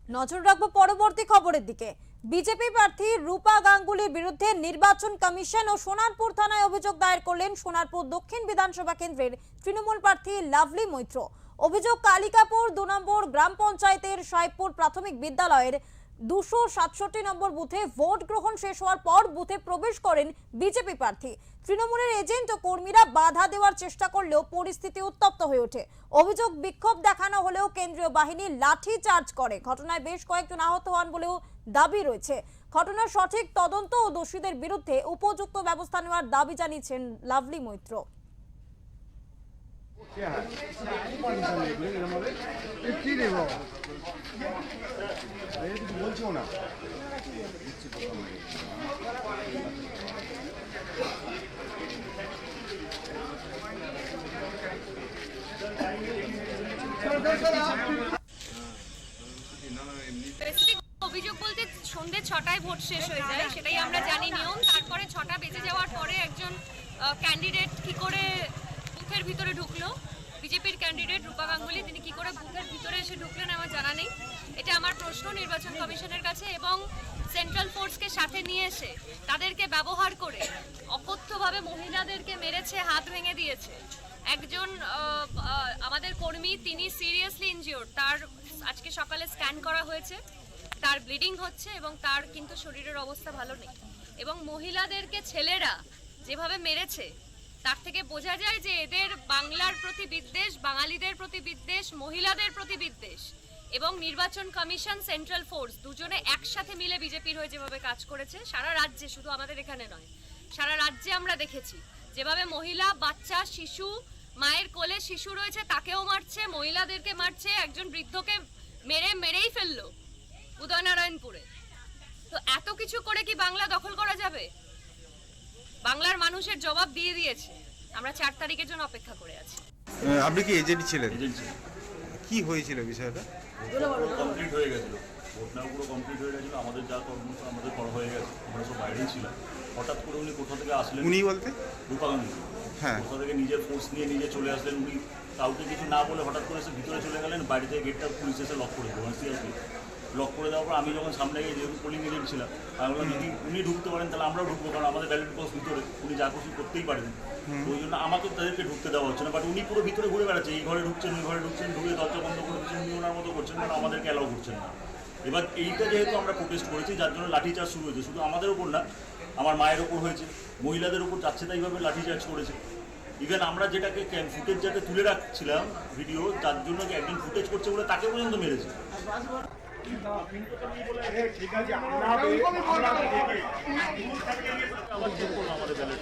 নজর রাখবো পরবর্তী খবরের দিকে। বিজেপি প্রার্থী রূপা গাঙ্গুলির বিরুদ্ধে নির্বাচন কমিশন ও সোনারপুর থানায় অভিযোগ দায়ের করলেন সোনারপুর দক্ষিণ বিধানসভা কেন্দ্রের তৃণমূল প্রার্থী লাভলি মৈত্র। অভিযোগ, কালিকাপুর 2 নম্বর গ্রাম পঞ্চায়েতের সাহেবপুর প্রাথমিক বিদ্যালয়ের 267 নম্বর বুথে ভোট গ্রহণ শেষ হওয়ার পর বুথে প্রবেশ করেন বিজেপি প্রার্থী। তৃণমূলের এজেন্ট ও কর্মীরা বাধা দেওয়ার চেষ্টা করলেও পরিস্থিতি উত্তপ্ত হয়ে ওঠে। অভিযোগ, বিক্ষোভ দেখানো হলেও কেন্দ্রীয় বাহিনী লাঠি চার্জ করে। ঘটনায় বেশ কয়েকজন আহত হন বলেও দাবি রয়েছে। ঘটনার সঠিক তদন্ত ও দোষীদের বিরুদ্ধে উপযুক্ত ব্যবস্থা নেওয়ার দাবি জানিয়েছেন লাভলি মৈত্র। অভিযোগ বলতে সন্ধ্যে 6টায় ভোট শেষ হয়ে যায়, সেটাই আমরা জানি নিয়ম। তারপরে 6টা বেজে যাওয়ার পরে একজন ক্যান্ডিডেট কি করে বুথের ভিতরে ঢুকলো, বিজেপির ক্যান্ডিডেট রূপা গাঙ্গুলি, তিনি কি করে বুথের ভিতরে এসে ঢুকলেন আমার জানা নেই। এটা আমার প্রশ্ন নির্বাচন কমিশনের কাছে। এবং সেন্ট্রাল ফোর্সকে সাথে নিয়ে এসে তাদেরকে ব্যবহার করে অকথ্যভাবে মহিলাদেরকে মেরেছে, হাত ভেঙে দিয়েছে। একজন আমাদের কর্মী, তিনি সিরিয়াসলি ইনজিওর্ড, তার আজকে সকালে স্ক্যান করা হয়েছে, তার ব্লিডিং হচ্ছে এবং তার কিন্তু শরীরের অবস্থা ভালো নেই। এবং মহিলাদেরকে ছেলেরা যেভাবে মেরেছে তার থেকে বোঝা যায় যে এদের বাংলার প্রতি বিদ্বেষ, বাঙালিদের প্রতি বিদ্বেষ, মহিলাদের প্রতি বিদ্বেষ। এবং নির্বাচন কমিশন, সেন্ট্রাল ফোর্স দুজনে একসাথে মিলে বিজেপির হয়ে যেভাবে কাজ করেছে সারা রাজ্যে, শুধু আমাদের এখানে নয়, সারা রাজ্যে আমরা দেখেছি যেভাবে মহিলা, বাচ্চা, শিশু, মায়ের কোলে শিশু রয়েছে তাকেও মারছে, মহিলাদেরকে মারছে, একজন বৃদ্ধকে মেরেই ফেললো উদয়নারায়ণপুরে। তো এত কিছু করে কি বাংলা দখল করা যাবে? বাংলার মানুষের জবাব দিয়ে দিয়েছে। আমরা 4 তারিখের জন্য অপেক্ষা করে আছি। আপনি কি এজেন্ট ছিলেন? এজেন্ট ছিলেন। কি হয়েছিল বিষয়টা? কমপ্লিট হয়ে গেছিলো, ভোটটাও পুরো কমপ্লিট হয়ে গেছিলো, আমাদের যা কর্ম আমাদের করা হয়ে গেছে, আমরা সব বাইরেই ছিলাম। হঠাৎ করে উনি কোথা থেকে আসলেন, উনি বলতে রূপা গাঙ্গুলি, হ্যাঁ, কোথা থেকে নিজের ফোর্স নিয়ে নিজে চলে আসলেন। উনি কাউকে কিছু না বলে হঠাৎ করে এসে ভিতরে চলে গেলেন। বাইরে থেকে গেটটা পুলিশ এসে লক করে দেবো, সিআরপি লক করে দেওয়ার পর আমি যখন সামনে গিয়ে যেহেতু পোলিং এজেন্ট ছিলাম, আমি বললাম যদি উনি ঢুকতে পারেন তাহলে আমরাও ঢুকবো, কারণ আমাদের ব্যালট বক্স ভিতরে, উনি যা খুশি করতেই পারেন। ওই জন্য আমাকে তাদেরকে ঢুকতে দেওয়া হচ্ছে না। বাট উনি পুরো ভিতরে ঘুরে বেড়াচ্ছে, এই ঘরে ঢুকছেন, ওই ঘরে ঢুকছেন, ঢুকে দরজা বন্ধ করে দিচ্ছেন, উনি ওনার মতো করছেন, মানে আমাদেরকে অ্যালাউ করছেন না। এবার এইটা যেহেতু আমরা প্রোটেস্ট করেছি, যার জন্য লাঠিচার্জ শুরু হয়েছে। শুধু আমাদের ওপর না, আমার মায়ের ওপর হয়েছে, মহিলাদের ওপর যাচ্ছে তাইভাবে লাঠিচার্জ করেছে। ইভেন আমরা যেটাকে ফুটেজ যাতে তুলে রাখছিলাম ভিডিও, যার জন্য একজন ফুটেজ করছে বলে তাকে পর্যন্ত মেরেছে। আমাদের ব্যালেট